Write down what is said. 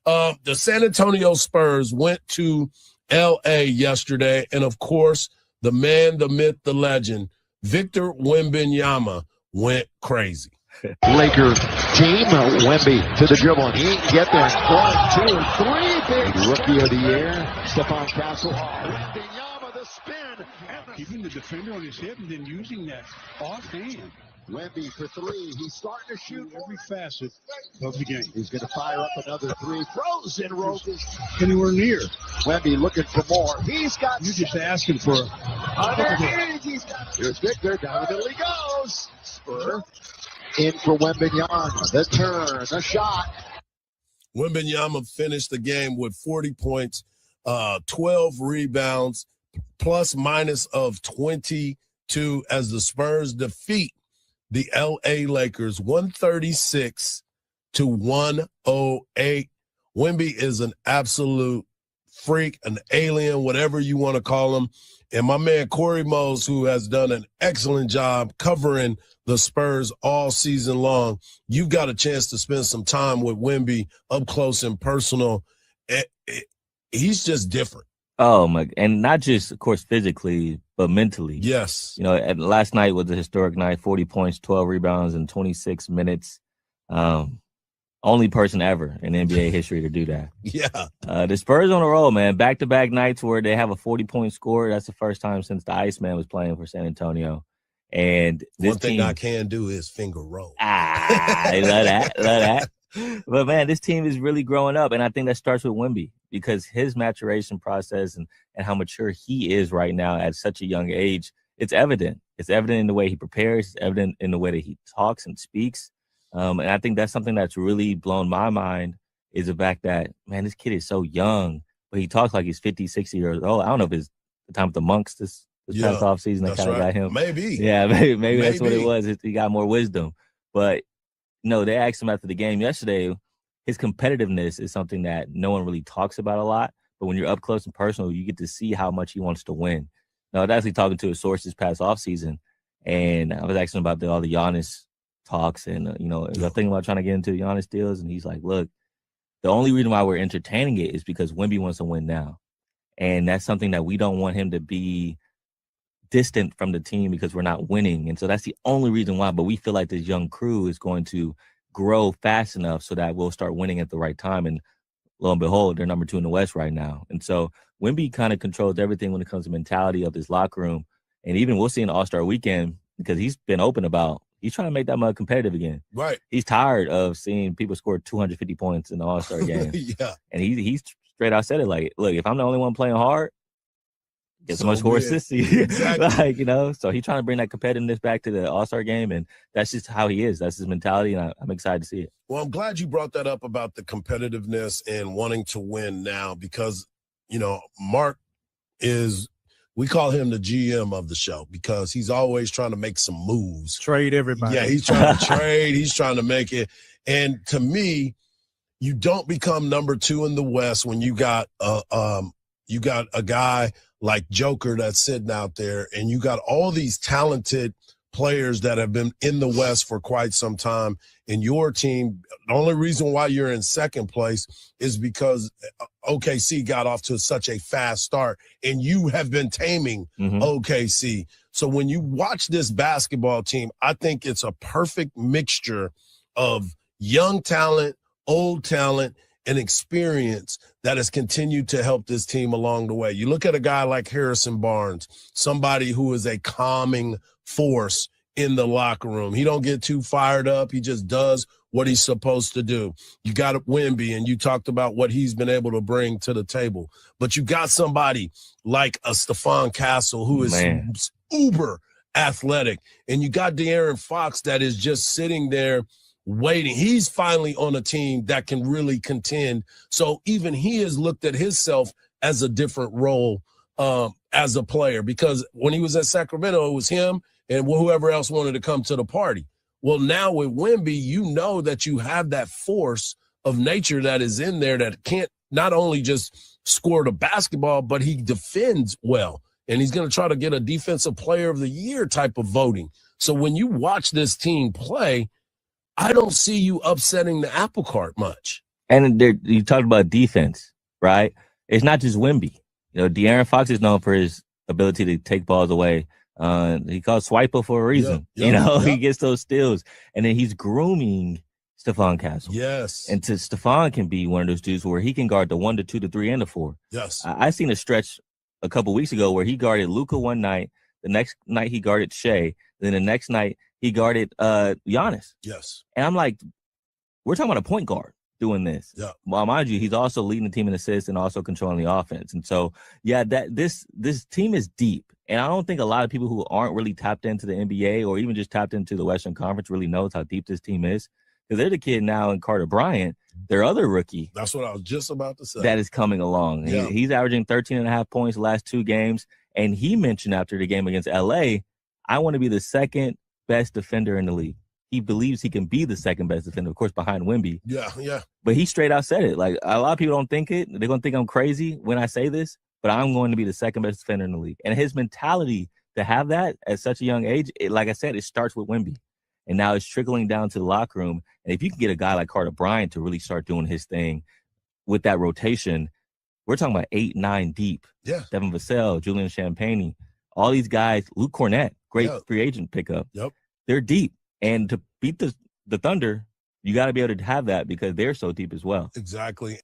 The San Antonio Spurs went to L.A. yesterday, and, of course, the man, the myth, the legend, Victor Wembanyama went crazy. Laker team, Wemby to the dribble, and he can get there. 1, 2, 3, big rookie of the year, Stephon Castle. Wembanyama, the spin. Keeping the defender on his hip and then using that offhand. Wemby for three. He's starting to shoot every facet of the game. He's going to fire up another three. Frozen Rogus. Anywhere near. Wemby looking for more. He's got. You're just asking for Here's Victor. Down the middle he goes. Spur. In for Wembanyama. The turn. The shot. Wembanyama finished the game with 40 points, 12 rebounds, plus minus of 22 as the Spurs defeat the L.A. Lakers 136-108. Wemby is an absolute freak, an alien, whatever you want to call him. And my man Corey Mose, who has done an excellent job covering the Spurs all season long, you've got a chance to spend some time with Wemby up close and personal. He's just different. Oh, my. And not just, of course, physically, but mentally. Yes. You know, last night was a historic night, 40 points, 12 rebounds in 26 minutes. Only person ever in NBA history to do that. Yeah. The Spurs on a roll, man. Back-to-back nights where they have a 40-point score. That's the first time since the Iceman was playing for San Antonio. And this one thing I can do is finger roll. I love that. Love that. But, man, this team is really growing up, and I think that starts with Wemby because his maturation process and how mature he is right now at such a young age, it's evident. It's evident in the way he prepares. It's evident in the way that he talks and speaks. And I think that's something that's really blown my mind is the fact that, man, this kid is so young, but he talks like he's 50, 60 years old. I don't know if it's the time with the monks this past offseason that kind of got him. Maybe. Yeah, maybe that's what it was. He got more wisdom. But, no, they asked him after the game yesterday, his competitiveness is something that no one really talks about a lot. But when you're up close and personal, you get to see how much he wants to win. Now, I was actually talking to a source this past offseason, and I was asking about all the Giannis talks. And, I was thinking about trying to get into the Giannis deals. And he's like, look, the only reason why we're entertaining it is because Wemby wants to win now. And that's something that we don't want him to be distant from the team because we're not winning. And so that's the only reason why. But we feel like this young crew is going to grow fast enough so that we'll start winning at the right time. And lo and behold, they're number 2 in the West right now. And so Wemby kind of controls everything when it comes to mentality of this locker room. And even we'll see in All-Star weekend because he's been open about he's trying to make that mud competitive again. Right. He's tired of seeing people score 250 points in the All-Star game. Yeah. And he's straight out said it like, look, if I'm the only one playing hard, get so much horse sissy. Exactly. So he's trying to bring that competitiveness back to the All-Star game, and that's just how he is. That's his mentality, and I'm excited to see it. Well, I'm glad you brought that up about the competitiveness and wanting to win now because, Mark we call him the GM of the show because he's always trying to make some moves. Trade everybody. Yeah, he's trying to trade. He's trying to make it. And to me, you don't become number 2 in the West when you got a guy like Joker that's sitting out there, and you got all these talented players that have been in the West for quite some time. And your team, the only reason why you're in second place is because OKC got off to such a fast start, and you have been taming OKC. So when you watch this basketball team, I think it's a perfect mixture of young talent, old talent, and experience that has continued to help this team along the way. You look at a guy like Harrison Barnes, somebody who is a calming force in the locker room. He don't get too fired up. He just does what he's supposed to do. You got Wemby, and you talked about what he's been able to bring to the table. But you got somebody like a Stephon Castle who is uber athletic. And you got De'Aaron Fox that is just sitting there waiting. He's finally on a team that can really contend. So even he has looked at himself as a different role as a player, because when he was at Sacramento, it was him and whoever else wanted to come to the party. Well, now with Wemby, you know that you have that force of nature that is in there that can't not only just score the basketball, but he defends well. And he's going to try to get a defensive player of the year type of voting. So when you watch this team play, I don't see you upsetting the apple cart much. And you talked about defense, right? It's not just Wemby. You know, De'Aaron Fox is known for his ability to take balls away. He calls Swiper for a reason. He gets those steals. And then he's grooming Stephon Castle. Yes. And Stephon can be one of those dudes where he can guard the 1, the 2, the 3, and the 4. Yes. I seen a stretch a couple weeks ago where he guarded Luka one night. The next night he guarded Shea. Then the next night he guarded Giannis. Yes. And I'm like, we're talking about a point guard doing this. Yeah. Well, mind you, he's also leading the team in assists and also controlling the offense. And so, yeah, this team is deep. And I don't think a lot of people who aren't really tapped into the NBA or even just tapped into the Western Conference really knows how deep this team is. Because they're the kid now in Carter Bryant, their other rookie. That's what I was just about to say. That is coming along. Yeah. He's averaging 13.5 points the last 2 games. And he mentioned after the game against LA, I want to be the second best defender in the league. He believes he can be the second best defender, of course, behind Wemby. Yeah. But he straight out said it. Like, a lot of people don't think it. They're going to think I'm crazy when I say this, but I'm going to be the second best defender in the league. And his mentality to have that at such a young age, like I said, it starts with Wemby. And now it's trickling down to the locker room. And if you can get a guy like Carter Bryant to really start doing his thing with that rotation, we're talking about 8, 9 deep. Yeah. Devin Vassell, Julian Champagnie, all these guys, Luke Cornett, great free agent pickup. Yep. They're deep. And to beat the Thunder, you got to be able to have that because they're so deep as well. Exactly.